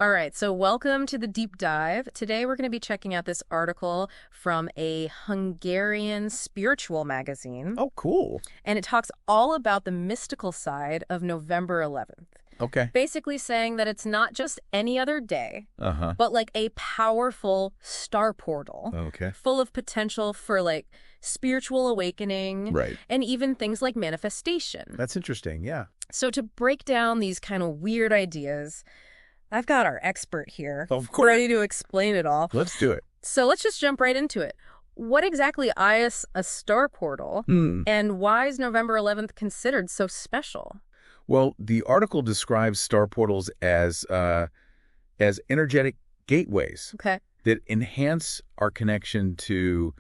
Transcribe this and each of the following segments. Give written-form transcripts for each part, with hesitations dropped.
All right, so welcome to the deep dive. Today we're going to be checking out this article from a Hungarian spiritual magazine, Oh, cool. and it talks all about the mystical side of November 11th. Okay. Basically saying that it's not just any other day, Uh-huh. but like a powerful star portal Okay. full of potential for like spiritual awakening Right. and even things like manifestation. That's interesting. Yeah. So to break down these kind of weird ideas, I've got our expert here, Of course. ready to explain it all. Let's do it. So let's just jump right into it. What exactly is a star portal, and why is November 11th considered so special? Well, the article describes star portals as energetic gateways Okay. that enhance our connection to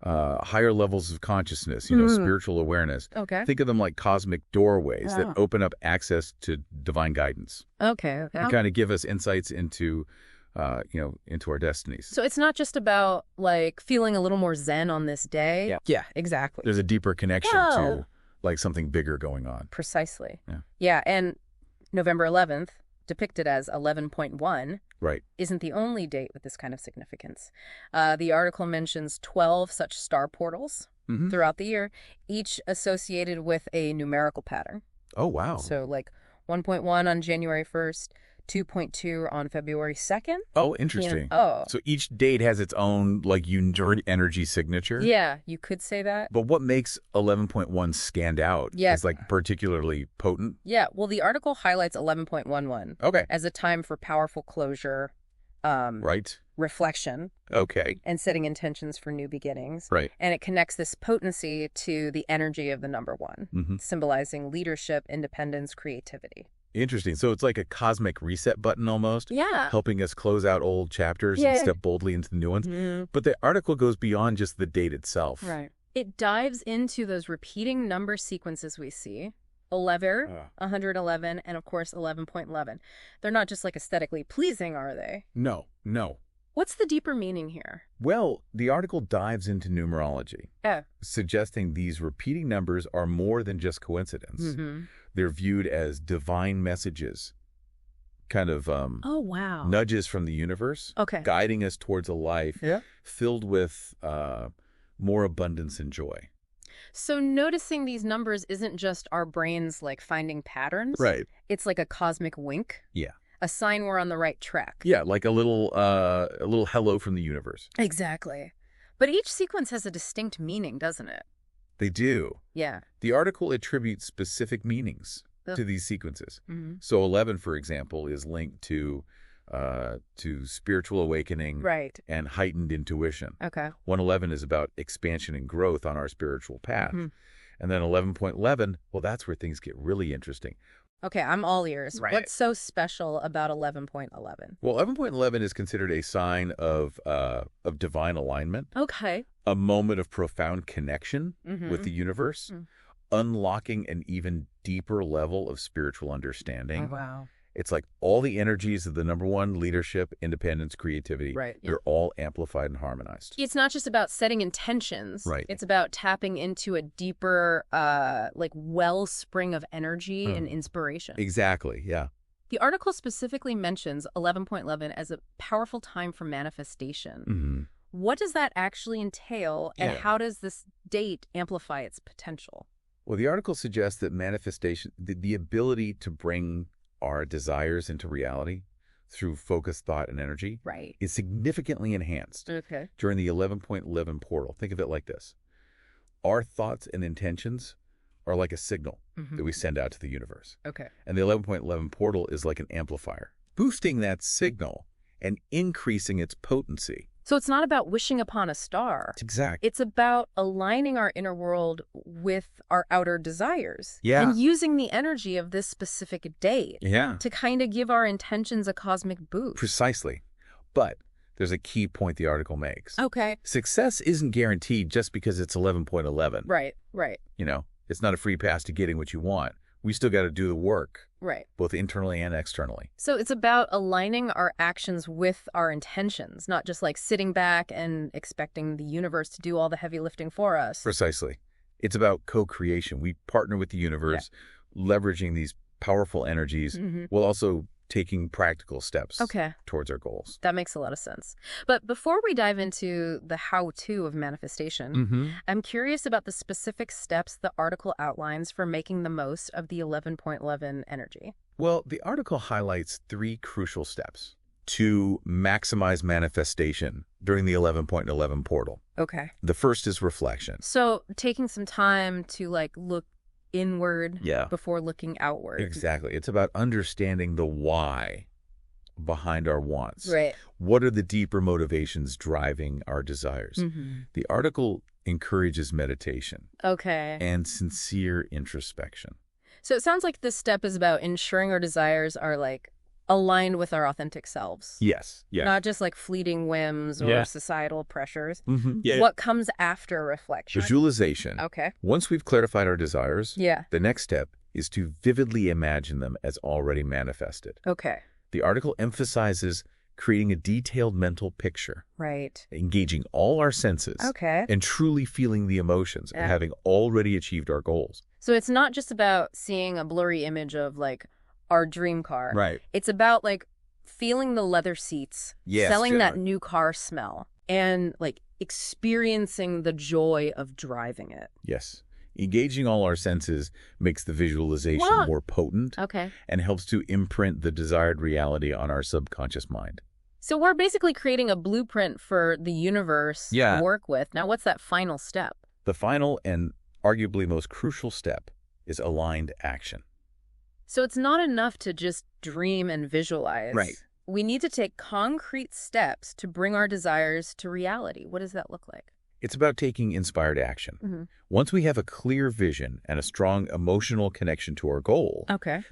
higher levels of consciousness, spiritual awareness. Okay. Think of them like cosmic doorways Oh. that open up access to divine guidance Okay. and kind of give us insights into our destinies. So it's not just about like feeling a little more zen on this day. Yeah. Yeah, exactly. There's a deeper connection Oh. to like something bigger going on. Precisely. Yeah. Yeah, and November 11th, depicted as 11.1, Right. isn't the only date with this kind of significance. The article mentions 12 such star portals Mhm. throughout the year, each associated with a numerical pattern. Oh, wow. So like 1.1 on January 1st, 2.2 on February 2nd. Oh, interesting. Oh, So each date has its own like unique energy signature. yeah, you could say that. But what makes 11.1 stand out Yeah. is like particularly potent? Yeah, well, the article highlights 11.11 Okay. as a time for powerful closure, Right. reflection, Okay. and setting intentions for new beginnings. Right. And it connects this potency to the energy of the number one, Mm-hmm. symbolizing leadership, independence, creativity. Interesting. So it's like a cosmic reset button almost, Yeah. helping us close out old chapters Yeah. and step boldly into the new ones. But the article goes beyond just the date itself. Right. It dives into those repeating number sequences we see. 11, 111, and of course 11.11. They're not just like aesthetically pleasing, are they? No. What's the deeper meaning here? Well, the article dives into numerology, Oh. suggesting these repeating numbers are more than just coincidence. Mm-hmm. They're viewed as divine messages, kind of Oh, wow. nudges from the universe, Okay. guiding us towards a life filled with more abundance and joy. So noticing these numbers isn't just our brains like finding patterns. Right. It's like a cosmic wink. Yeah. A sign we're on the right track. Yeah, like a little hello from the universe. Exactly. But each sequence has a distinct meaning, doesn't it? They do. Yeah. The article attributes specific meanings Ugh. to these sequences. Mm-hmm. So 11, for example, is linked to spiritual awakening Right. and heightened intuition. Okay. 111 is about expansion and growth on our spiritual path. Mhm. And then 11.11, well, that's where things get really interesting. Okay, I'm all ears. Right. What's so special about 11.11? Well, 11.11 is considered a sign of divine alignment, Okay. a moment of profound connection Mm-hmm. with the universe, unlocking an even deeper level of spiritual understanding. Oh, wow. It's like all the energies of the number one, leadership, independence, creativity, Right. Yeah. they're all amplified and harmonized. It's not just about setting intentions. Right. It's about tapping into a deeper, like wellspring of energy and inspiration. Exactly, yeah. The article specifically mentions 11.11 as a powerful time for manifestation. Mm-hmm. What does that actually entail, and Yeah. how does this date amplify its potential? Well, the article suggests that manifestation, the ability to bring our desires into reality through focused thought and energy, Right. is significantly enhanced Okay. during the 11.11 portal. Think of it like this. Our thoughts and intentions are like a signal Mm-hmm. that we send out to the universe. Okay. And the 11.11 portal is like an amplifier, boosting that signal and increasing its potency. So it's not about wishing upon a star. That's exact. It's about aligning our inner world with our outer desires. Yeah. And using the energy of this specific date Yeah. to kind of give our intentions a cosmic boost. Precisely. But there's a key point the article makes. Okay. Success isn't guaranteed just because it's 11.11. Right. It's not a free pass to getting what you want. We still got to do the work, Right. both internally and externally. So it's about aligning our actions with our intentions, not just like sitting back and expecting the universe to do all the heavy lifting for us. Precisely. It's about co-creation. We partner with the universe, leveraging these powerful energies Mm-hmm. while also taking practical steps towards our goals. That makes a lot of sense. But before we dive into the how-to of manifestation, I'm curious about the specific steps the article outlines for making the most of the 11.11 energy. Well, the article highlights 3 crucial steps to maximize manifestation during the 11.11 portal. Okay. The first is reflection. So taking some time to look inward before looking outward. Exactly. It's about understanding the why behind our wants. Right. What are the deeper motivations driving our desires? The article encourages meditation. Okay. And sincere introspection. So it sounds like this step is about ensuring our desires are aligned with our authentic selves. Yes. Yeah. Not just fleeting whims or societal pressures. Yeah. What comes after reflection? Visualization. Okay. Once we've clarified our desires, the next step is to vividly imagine them as already manifested. Okay. The article emphasizes creating a detailed mental picture. Right. Engaging all our senses. Okay. And truly feeling the emotions of having already achieved our goals. So it's not just about seeing a blurry image of our dream car. Right. It's about feeling the leather seats, selling that new car smell, and experiencing the joy of driving it. Yes. Engaging all our senses makes the visualization more potent and helps to imprint the desired reality on our subconscious mind. So we're basically creating a blueprint for the universe to work with. Now, what's that final step? The final and arguably most crucial step is aligned action. So it's not enough to just dream and visualize. Right. We need to take concrete steps to bring our desires to reality. What does that look like? It's about taking inspired action. Once we have a clear vision and a strong emotional connection to our goal,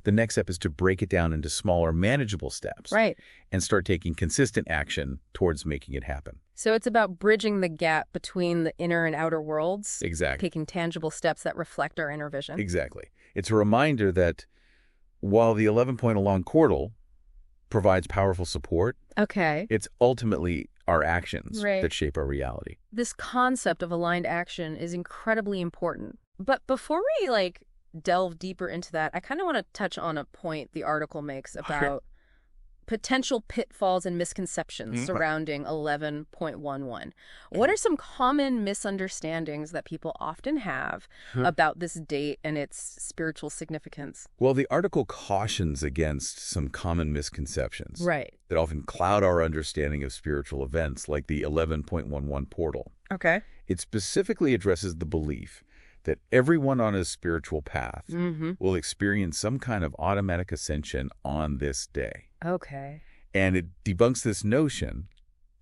the next step is to break it down into smaller, manageable steps. Right. And start taking consistent action towards making it happen. So it's about bridging the gap between the inner and outer worlds. Exactly. Taking tangible steps that reflect our inner vision. Exactly. It's a reminder that while the 11-point-along portal provides powerful support, it's ultimately our actions that shape our reality. This concept of aligned action is incredibly important. But before we delve deeper into that, I kind of want to touch on a point the article makes about potential pitfalls and misconceptions surrounding 11.11. What are some common misunderstandings that people often have about this date and its spiritual significance? Well, the article cautions against some common misconceptions that often cloud our understanding of spiritual events like the 11.11 portal. Okay. It specifically addresses the belief that everyone on a spiritual path will experience some kind of automatic ascension on this day. Okay. And it debunks this notion,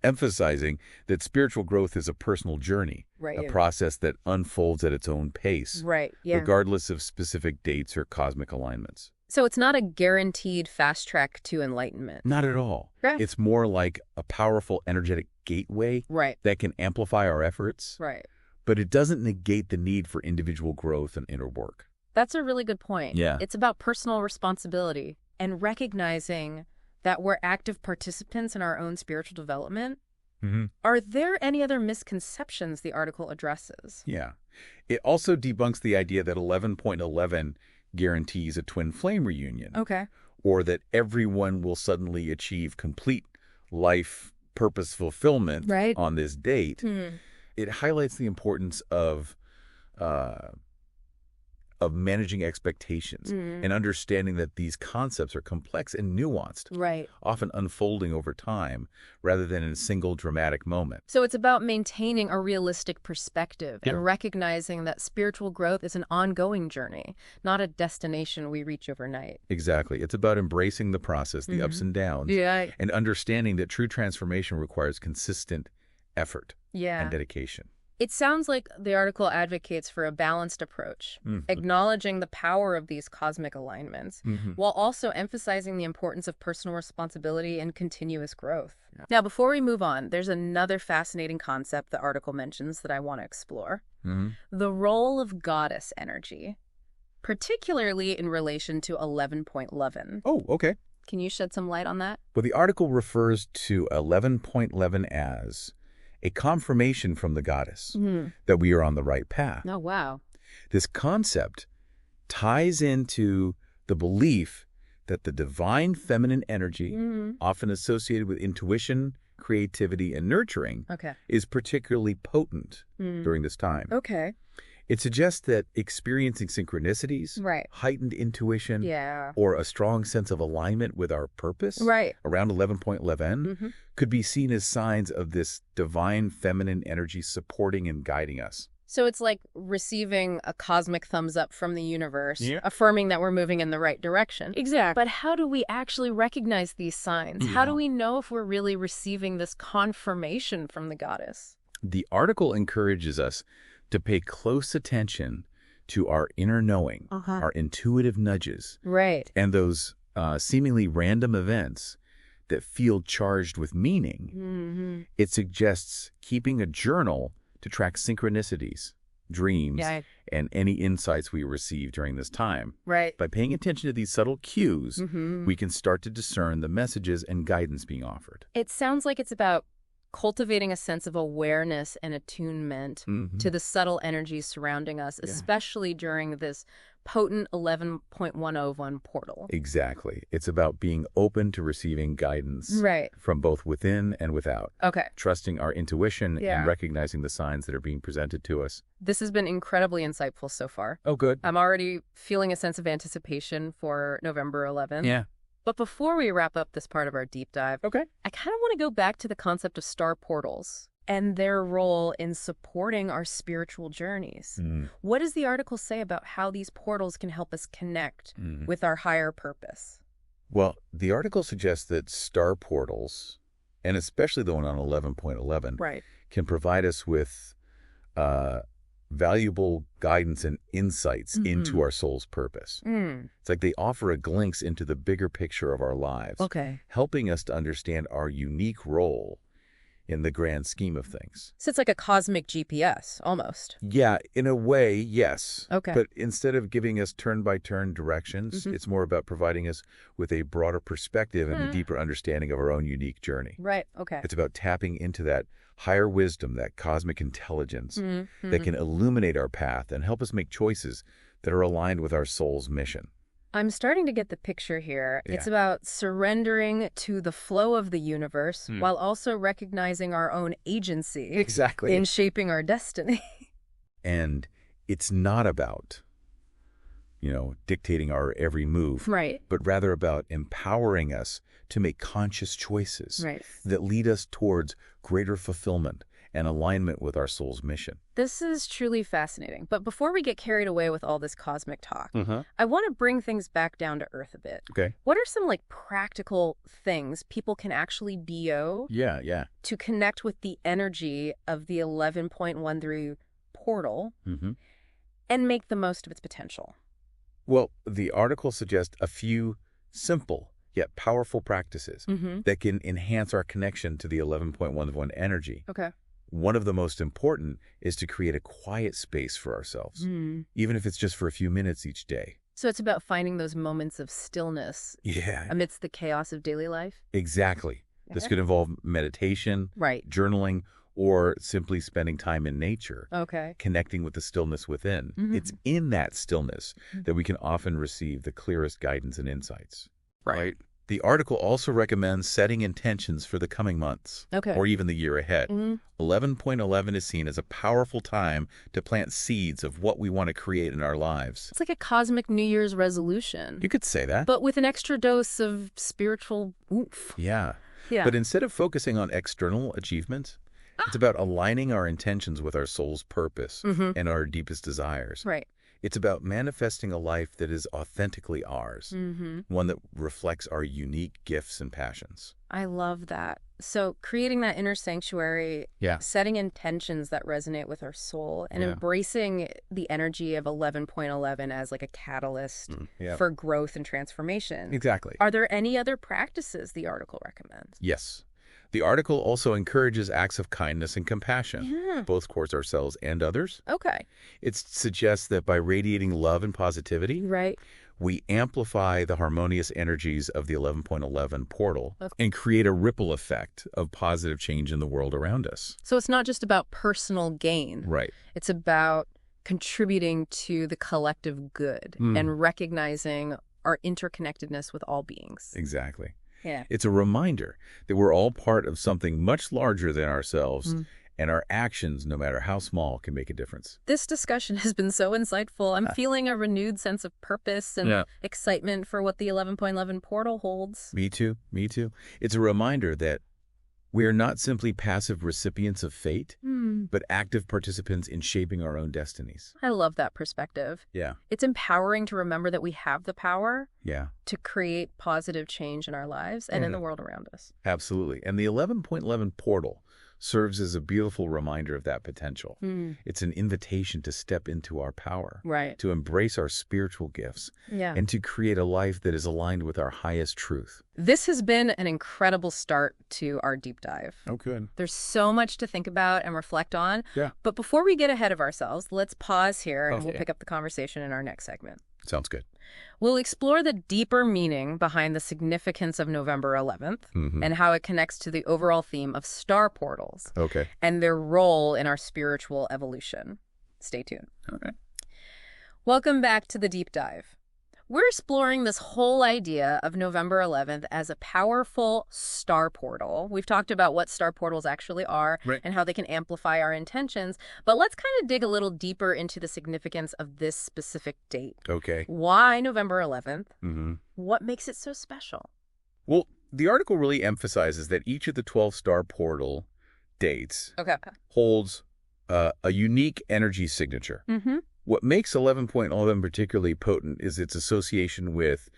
emphasizing that spiritual growth is a personal journey, a process that unfolds at its own pace, regardless of specific dates or cosmic alignments. So it's not a guaranteed fast track to enlightenment. Not at all. Right. It's more like a powerful energetic gateway that can amplify our efforts. Right. But it doesn't negate the need for individual growth and inner work. That's a really good point. Yeah. It's about personal responsibility and recognizing that we're active participants in our own spiritual development. Are there any other misconceptions the article addresses? Yeah. It also debunks the idea that 11.11 guarantees a twin flame reunion. Okay. Or that everyone will suddenly achieve complete life purpose fulfillment on this date. It highlights the importance of managing expectations and understanding that these concepts are complex and nuanced, often unfolding over time rather than in a single dramatic moment. So it's about maintaining a realistic perspective and recognizing that spiritual growth is an ongoing journey, not a destination we reach overnight. Exactly. It's about embracing the process, the ups and downs, and understanding that true transformation requires consistent effort and dedication. It sounds like the article advocates for a balanced approach, acknowledging the power of these cosmic alignments, while also emphasizing the importance of personal responsibility and continuous growth. Now, before we move on, there's another fascinating concept the article mentions that I want to explore. The role of goddess energy, particularly in relation to 11.11. Oh, okay. Can you shed some light on that? Well, the article refers to 11.11 as a confirmation from the goddess that we are on the right path. Oh, wow. This concept ties into the belief that the divine feminine energy, often associated with intuition, creativity, and nurturing, is particularly potent during this time. It suggests that experiencing synchronicities, heightened intuition, or a strong sense of alignment with our purpose around 11.11 could be seen as signs of this divine feminine energy supporting and guiding us. So it's like receiving a cosmic thumbs up from the universe, affirming that we're moving in the right direction. Exactly. But how do we actually recognize these signs? How do we know if we're really receiving this confirmation from the goddess? The article encourages us to pay close attention to our inner knowing, our intuitive nudges, and those seemingly random events that feel charged with meaning. It suggests keeping a journal to track synchronicities, dreams, and any insights we receive during this time. By paying attention to these subtle cues, we can start to discern the messages and guidance being offered. It sounds like it's about cultivating a sense of awareness and attunement to the subtle energies surrounding us, especially during this potent 11.101 portal. Exactly. It's about being open to receiving guidance from both within and without. Trusting our intuition and recognizing the signs that are being presented to us. This has been incredibly insightful so far. Oh, good. I'm already feeling a sense of anticipation for November 11th. But before we wrap up this part of our deep dive, I kind of want to go back to the concept of star portals and their role in supporting our spiritual journeys. What does the article say about how these portals can help us connect with our higher purpose? Well, the article suggests that star portals, and especially the one on 11.11, can provide us with valuable guidance and insights into our soul's purpose. It's like they offer a glimpse into the bigger picture of our lives, helping us to understand our unique role in the grand scheme of things. So it's like a cosmic GPS, almost. Yeah, in a way, yes. But instead of giving us turn-by-turn directions, it's more about providing us with a broader perspective and a deeper understanding of our own unique journey. It's about tapping into that higher wisdom, that cosmic intelligence that can illuminate our path and help us make choices that are aligned with our soul's mission. I'm starting to get the picture here. It's about surrendering to the flow of the universe while also recognizing our own agency in shaping our destiny. And it's not about, dictating our every move, but rather about empowering us to make conscious choices that lead us towards greater fulfillment and alignment with our soul's mission. This is truly fascinating. But before we get carried away with all this cosmic talk, I want to bring things back down to earth a bit. What are some practical things people can actually do to connect with the energy of the 11.13 portal and make the most of its potential? Well, the article suggests a few simple yet powerful practices that can enhance our connection to the 11.11 energy. One of the most important is to create a quiet space for ourselves, even if it's just for a few minutes each day. So it's about finding those moments of stillness amidst the chaos of daily life? Exactly. This could involve meditation, journaling, or simply spending time in nature, connecting with the stillness within. It's in that stillness that we can often receive the clearest guidance and insights. The article also recommends setting intentions for the coming months or even the year ahead. 11.11 is seen as a powerful time to plant seeds of what we want to create in our lives. It's like a cosmic New Year's resolution. You could say that. But with an extra dose of spiritual oomph. But instead of focusing on external achievements, it's about aligning our intentions with our soul's purpose and our deepest desires. It's about manifesting a life that is authentically ours, one that reflects our unique gifts and passions. I love that. So creating that inner sanctuary, setting intentions that resonate with our soul, and embracing the energy of 11.11 as like a catalyst for growth and transformation. Are there any other practices the article recommends? Yes. The article also encourages acts of kindness and compassion, both towards ourselves and others. It suggests that by radiating love and positivity, we amplify the harmonious energies of the 11.11 portal and create a ripple effect of positive change in the world around us. So it's not just about personal gain. It's about contributing to the collective good and recognizing our interconnectedness with all beings. Exactly. Yeah. It's a reminder that we're all part of something much larger than ourselves, and our actions, no matter how small, can make a difference. This discussion has been so insightful. I'm feeling a renewed sense of purpose and excitement for what the 11.11 portal holds. Me too. Me too. It's a reminder that we are not simply passive recipients of fate, but active participants in shaping our own destinies. I love that perspective. Yeah. It's empowering to remember that we have the power to create positive change in our lives and in the world around us. Absolutely. And the 11.11 portal serves as a beautiful reminder of that potential. It's an invitation to step into our power, to embrace our spiritual gifts, and to create a life that is aligned with our highest truth. This has been an incredible start to our deep dive. Oh, good. There's so much to think about and reflect on. Yeah. But before we get ahead of ourselves, let's pause here and we'll pick up the conversation in our next segment. Sounds good. We'll explore the deeper meaning behind the significance of November 11th and how it connects to the overall theme of star portals and their role in our spiritual evolution. Stay tuned. Okay. Welcome back to the deep dive. We're exploring this whole idea of November 11th as a powerful star portal. We've talked about what star portals actually are and how they can amplify our intentions, but let's kind of dig a little deeper into the significance of this specific date. Okay. Why November 11th? What makes it so special? Well, the article really emphasizes that each of the 12 star portal dates holds a unique energy signature. What makes 11.11 particularly potent is its association with,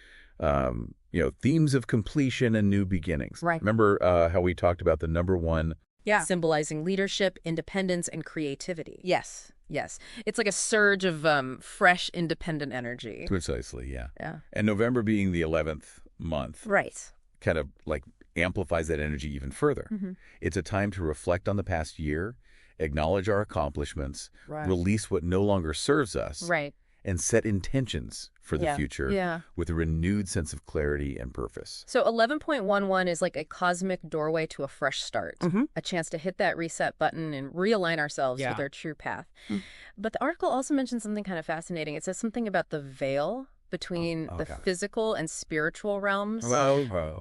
themes of completion and new beginnings. Remember how we talked about the number 1? Symbolizing leadership, independence, and creativity. Yes. It's like a surge of fresh, independent energy. Precisely, yeah. And November being the 11th month. Kind of like amplifies that energy even further. It's a time to reflect on the past year, acknowledge our accomplishments, release what no longer serves us, and set intentions for the future with a renewed sense of clarity and purpose. So 11.11 is like a cosmic doorway to a fresh start, a chance to hit that reset button and realign ourselves with our true path. But the article also mentions something kind of fascinating. It says something about the veil between the physical and spiritual realms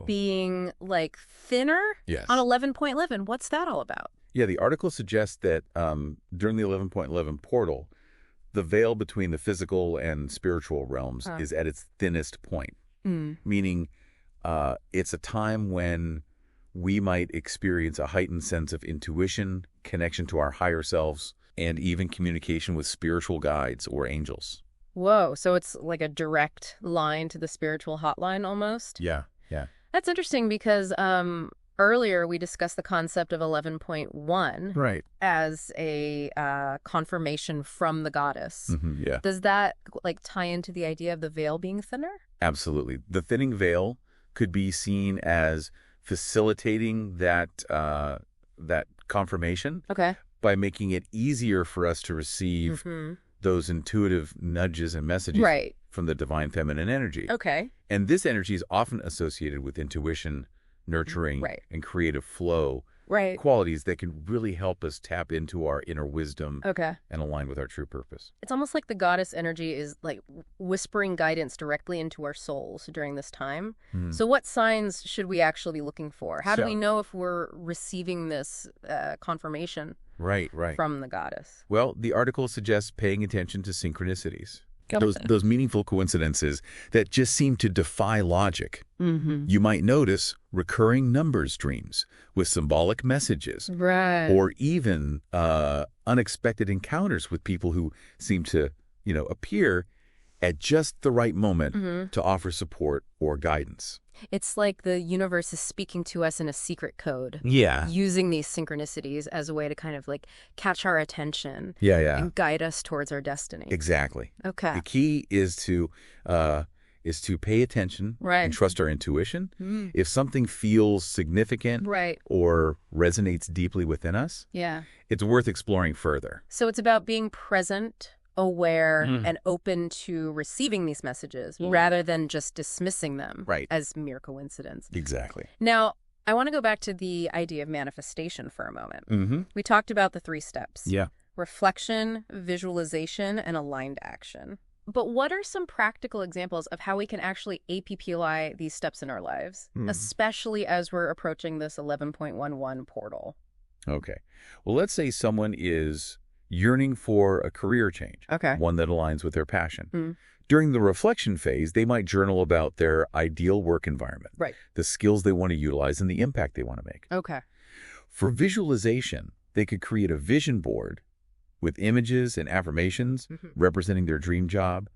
being like thinner on 11.11. What's that all about? Yeah, the article suggests that during the 11.11 portal, the veil between the physical and spiritual realms is at its thinnest point, meaning it's a time when we might experience a heightened sense of intuition, connection to our higher selves, and even communication with spiritual guides or angels. Whoa, so it's like a direct line to the spiritual hotline almost? Yeah. That's interesting because earlier, we discussed the concept of 11.1 as a confirmation from the goddess. Does that tie into the idea of the veil being thinner? Absolutely. The thinning veil could be seen as facilitating that confirmation by making it easier for us to receive those intuitive nudges and messages from the divine feminine energy. And this energy is often associated with intuition, nurturing, and creative flow qualities that can really help us tap into our inner wisdom and align with our true purpose. It's almost like the goddess energy is like whispering guidance directly into our souls during this time. So what signs should we actually be looking for? How do we know if we're receiving this confirmation from the goddess? Well, the article suggests paying attention to synchronicities. Those meaningful coincidences that just seem to defy logic. You might notice recurring number streams with symbolic messages, or even unexpected encounters with people who seem to, appear at just the right moment to offer support or guidance. It's like the universe is speaking to us in a secret code. Using these synchronicities as a way to kind of catch our attention. And guide us towards our destiny. Exactly. The key is to pay attention and trust our intuition. If something feels significant or resonates deeply within us, it's worth exploring further. So it's about being present, aware, and open to receiving these messages rather than just dismissing them as mere coincidence. Exactly. Now, I want to go back to the idea of manifestation for a moment. We talked about the 3 steps. Reflection, visualization, and aligned action. But what are some practical examples of how we can actually APPLI these steps in our lives, especially as we're approaching this 11.11 portal? Okay. Well, let's say someone is yearning for a career change, one that aligns with their passion. During the reflection phase, they might journal about their ideal work environment, the skills they want to utilize, and the impact they want to make. For visualization, they could create a vision board with images and affirmations representing their dream job,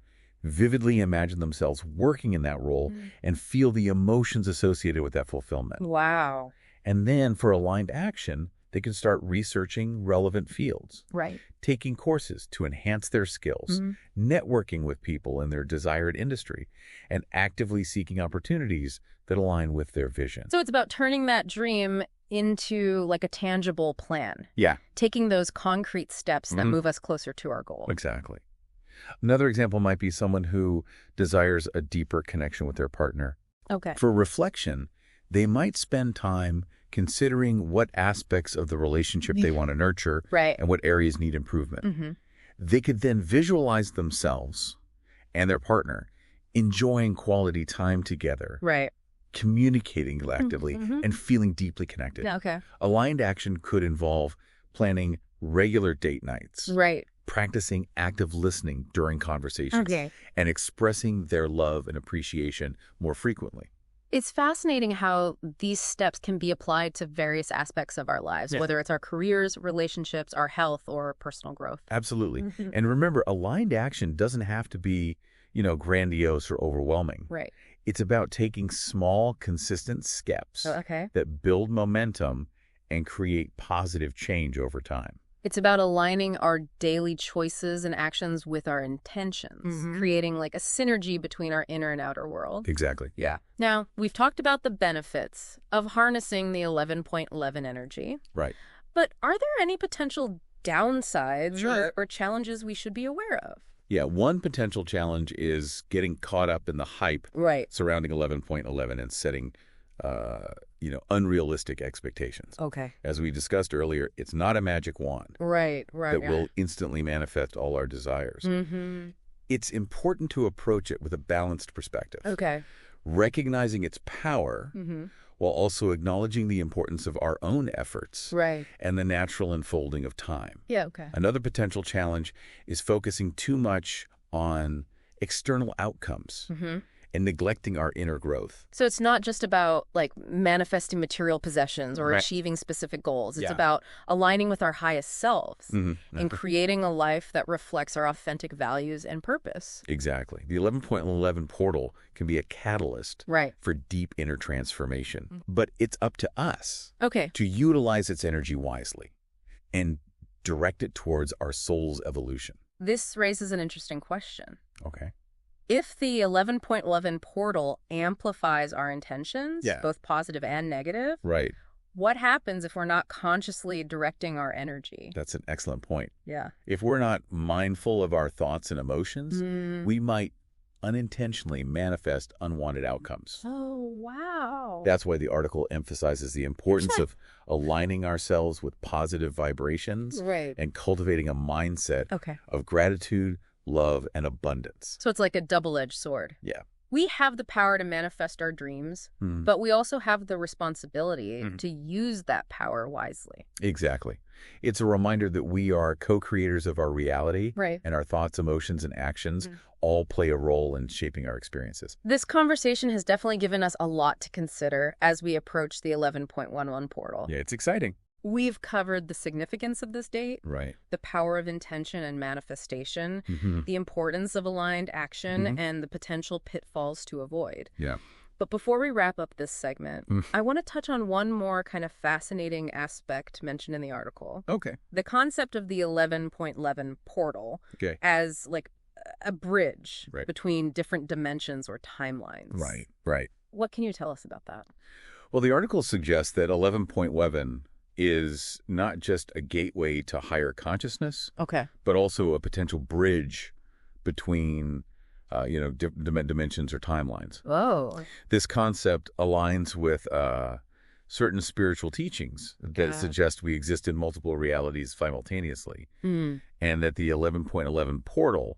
vividly imagine themselves working in that role, and feel the emotions associated with that fulfillment. Wow. And then for aligned action, they can start researching relevant fields, taking courses to enhance their skills, networking with people in their desired industry, and actively seeking opportunities that align with their vision. So it's about turning that dream into like a tangible plan. Yeah. Taking those concrete steps that move us closer to our goal. Exactly. Another example might be someone who desires a deeper connection with their partner. For reflection, they might spend time considering what aspects of the relationship they want to nurture and what areas need improvement. They could then visualize themselves and their partner enjoying quality time together, communicating actively, and feeling deeply connected. Aligned action could involve planning regular date nights, practicing active listening during conversations, and expressing their love and appreciation more frequently. It's fascinating how these steps can be applied to various aspects of our lives, whether it's our careers, relationships, our health, or personal growth. Absolutely. And remember, aligned action doesn't have to be, grandiose or overwhelming. It's about taking small, consistent steps that build momentum and create positive change over time. It's about aligning our daily choices and actions with our intentions, creating like a synergy between our inner and outer world. Exactly. Yeah. Now, we've talked about the benefits of harnessing the 11.11 energy. But are there any potential downsides or challenges we should be aware of? Yeah, one potential challenge is getting caught up in the hype surrounding 11.11 and setting unrealistic expectations. As we discussed earlier, it's not a magic wand that will instantly manifest all our desires. It's important to approach it with a balanced perspective. Recognizing its power while also acknowledging the importance of our own efforts and the natural unfolding of time. Another potential challenge is focusing too much on external outcomes and neglecting our inner growth. So it's not just about like manifesting material possessions or achieving specific goals. It's about aligning with our highest selves and creating a life that reflects our authentic values and purpose. Exactly. The 11.11 portal can be a catalyst for deep inner transformation. But it's up to us to utilize its energy wisely and direct it towards our soul's evolution. This raises an interesting question. If the 11.11 portal amplifies our intentions, both positive and negative, what happens if we're not consciously directing our energy? That's an excellent point. If we're not mindful of our thoughts and emotions, we might unintentionally manifest unwanted outcomes. Oh, wow. That's why the article emphasizes the importance of aligning ourselves with positive vibrations and cultivating a mindset of gratitude, love, and abundance. So it's like a double-edged sword. We have the power to manifest our dreams, but we also have the responsibility to use that power wisely. Exactly. It's a reminder that we are co-creators of our reality, and our thoughts, emotions, and actions all play a role in shaping our experiences. This conversation has definitely given us a lot to consider as we approach the 11.11 portal. Yeah, it's exciting. We've covered the significance of this date, the power of intention and manifestation, the importance of aligned action, and the potential pitfalls to avoid. But before we wrap up this segment, I want to touch on one more kind of fascinating aspect mentioned in the article. The concept of the 11.11 portal as like a bridge between different dimensions or timelines. What can you tell us about that? Well, the article suggests that 11.11 is not just a gateway to higher consciousness, but also a potential bridge between, different dimensions or timelines. This concept aligns with certain spiritual teachings that suggest we exist in multiple realities simultaneously, and that the 11.11 portal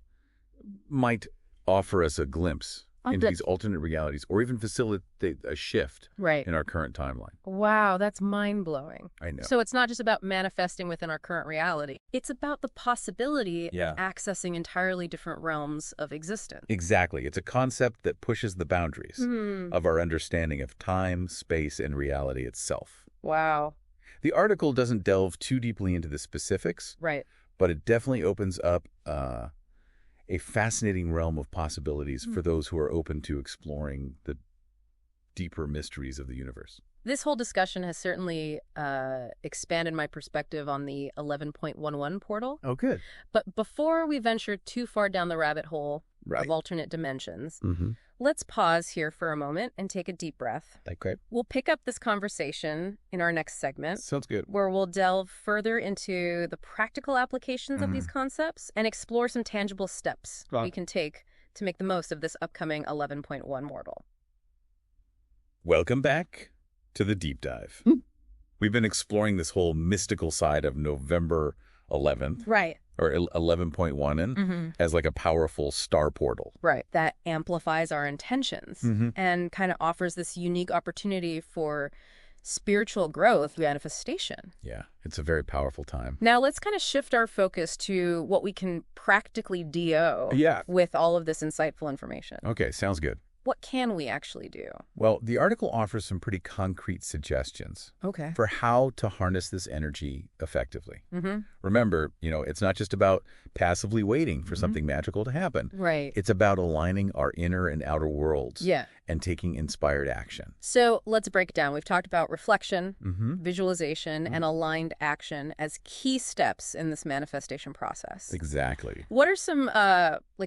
might offer us a glimpse into these alternate realities, or even facilitate a shift in our current timeline. Wow, that's mind-blowing. I know. So it's not just about manifesting within our current reality. It's about the possibility of accessing entirely different realms of existence. Exactly. It's a concept that pushes the boundaries of our understanding of time, space, and reality itself. Wow. The article doesn't delve too deeply into the specifics, but it definitely opens up a fascinating realm of possibilities for those who are open to exploring the deeper mysteries of the universe. This whole discussion has certainly expanded my perspective on the 11.11 portal. Oh, good. But before we venture too far down the rabbit hole of alternate dimensions, let's pause here for a moment and take a deep breath. Okay. We'll pick up this conversation in our next segment. Sounds good. Where we'll delve further into the practical applications of these concepts and explore some tangible steps we can take to make the most of this upcoming 11.1 portal. Welcome back to the deep dive. We've been exploring this whole mystical side of November 11th. Or 11.1 as like a powerful star portal. That amplifies our intentions and kind of offers this unique opportunity for spiritual growth, manifestation. Yeah, it's a very powerful time. Now let's kind of shift our focus to what we can practically do with all of this insightful information. Okay, sounds good. What can we actually do? Well, the article offers some pretty concrete suggestions for how to harness this energy effectively. Remember, it's not just about passively waiting for something magical to happen. It's about aligning our inner and outer worlds and taking inspired action. So let's break it down. We've talked about reflection, visualization, and aligned action as key steps in this manifestation process. Exactly. What are some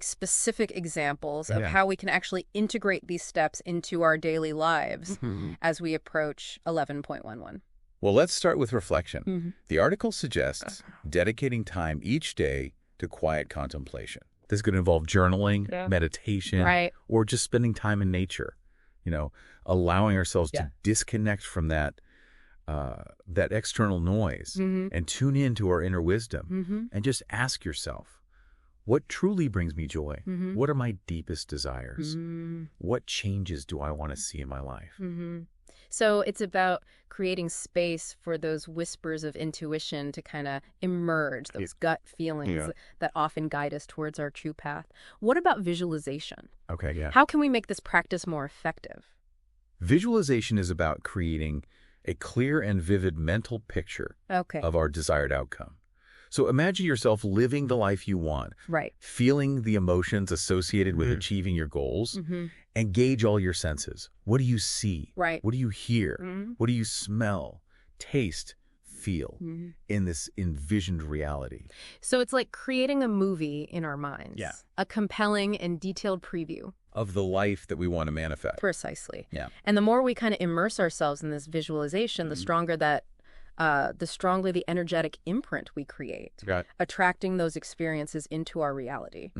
specific examples of how we can actually integrate these steps into our daily lives as we approach 11.11? Well, let's start with reflection. The article suggests dedicating time each day to quiet contemplation. This could involve journaling, meditation, or just spending time in nature. Allowing ourselves to disconnect from that external noise and tune into our inner wisdom and just ask yourself, what truly brings me joy? What are my deepest desires? What changes do I want to see in my life? So it's about creating space for those whispers of intuition to kind of emerge, those gut feelings that often guide us towards our true path. What about visualization? How can we make this practice more effective? Visualization is about creating a clear and vivid mental picture of our desired outcome. So imagine yourself living the life you want, feeling the emotions associated with achieving your goals, and gauge all your senses. What do you see? What do you hear? What do you smell, taste, feel in this envisioned reality? So it's like creating a movie in our minds, a compelling and detailed preview of the life that we want to manifest. Precisely. And the more we kind of immerse ourselves in this visualization, the stronger the energetic imprint we create, attracting those experiences into our reality.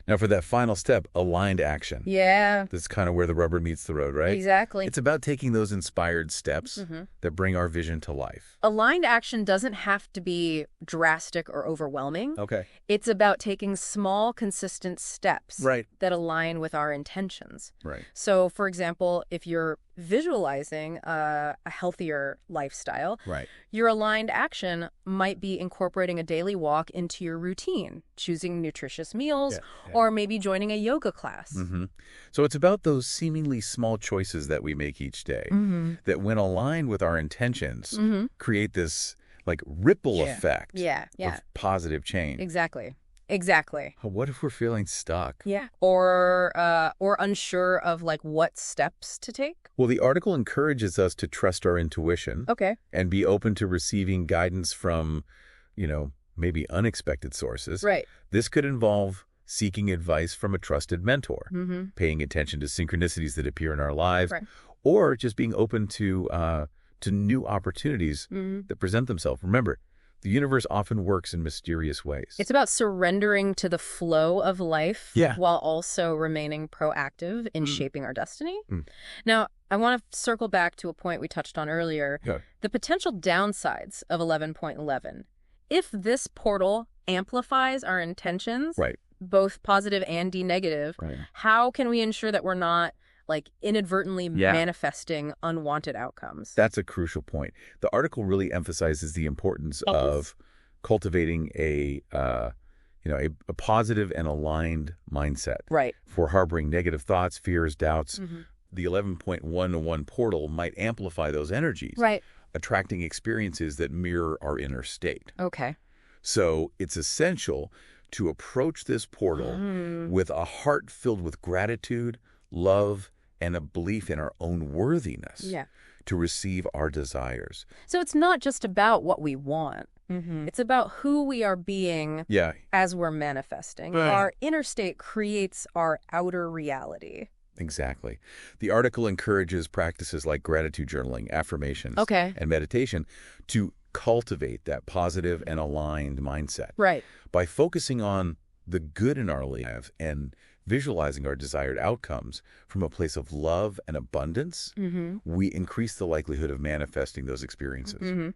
Now, for that final step, aligned action. This is kind of where the rubber meets the road, right? Exactly. It's about taking those inspired steps that bring our vision to life. Aligned action doesn't have to be drastic or overwhelming. It's about taking small, consistent steps that align with our intentions. So, for example, if you're visualizing a healthier lifestyle, your aligned action might be incorporating a daily walk into your routine, choosing nutritious meals, or maybe joining a yoga class. So it's about those seemingly small choices that we make each day that, when aligned with our intentions, create this ripple effect of positive change. Exactly. What if we're feeling stuck? Or unsure of what steps to take? Well, the article encourages us to trust our intuition. And be open to receiving guidance from, maybe unexpected sources. This could involve seeking advice from a trusted mentor, paying attention to synchronicities that appear in our lives, or just being open to new opportunities that present themselves. Remember, the universe often works in mysterious ways. It's about surrendering to the flow of life while also remaining proactive in shaping our destiny. Now, I want to circle back to a point we touched on earlier, the potential downsides of 11.11. If this portal amplifies our intentions, both positive and negative. Right. How can we ensure that we're not inadvertently manifesting unwanted outcomes? That's a crucial point. The article really emphasizes the importance of cultivating a positive and aligned mindset. Right. For harboring negative thoughts, fears, doubts. The 11.101 portal might amplify those energies. Right. Attracting experiences that mirror our inner state. Okay. So it's essential to approach this portal with a heart filled with gratitude, love, and a belief in our own worthiness to receive our desires. So it's not just about what we want. It's about who we are being as we're manifesting. Our inner state creates our outer reality. Exactly. The article encourages practices like gratitude journaling, affirmations, and meditation to cultivate that positive and aligned mindset. Right. By focusing on the good in our life and visualizing our desired outcomes from a place of love and abundance, we increase the likelihood of manifesting those experiences.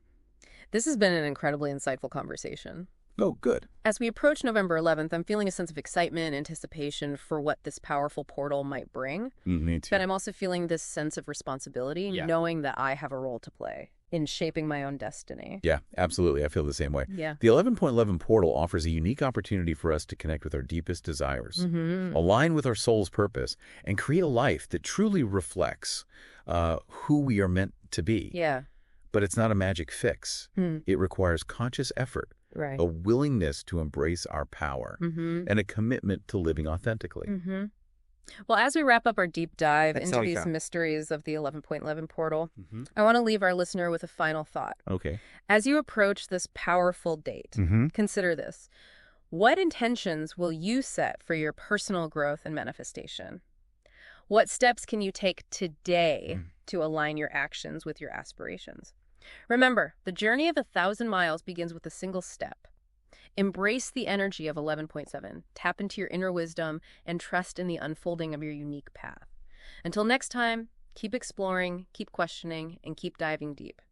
This has been an incredibly insightful conversation. Oh, good. As we approach November 11th, I'm feeling a sense of excitement, anticipation for what this powerful portal might bring. Me too. But I'm also feeling this sense of responsibility, knowing that I have a role to play in shaping my own destiny. Yeah, absolutely. I feel the same way. Yeah. The 11.11 portal offers a unique opportunity for us to connect with our deepest desires, align with our soul's purpose, and create a life that truly reflects who we are meant to be. Yeah. But it's not a magic fix. It requires conscious effort, a willingness to embrace our power, and a commitment to living authentically. Well, as we wrap up our deep dive into these mysteries of the 11.11 portal, I want to leave our listener with a final thought. Okay. As you approach this powerful date, consider this. What intentions will you set for your personal growth and manifestation? What steps can you take today to align your actions with your aspirations? Remember, the journey of 1,000 miles begins with a single step. Embrace the energy of 11.7, tap into your inner wisdom, and trust in the unfolding of your unique path. Until next time, keep exploring, keep questioning, and keep diving deep.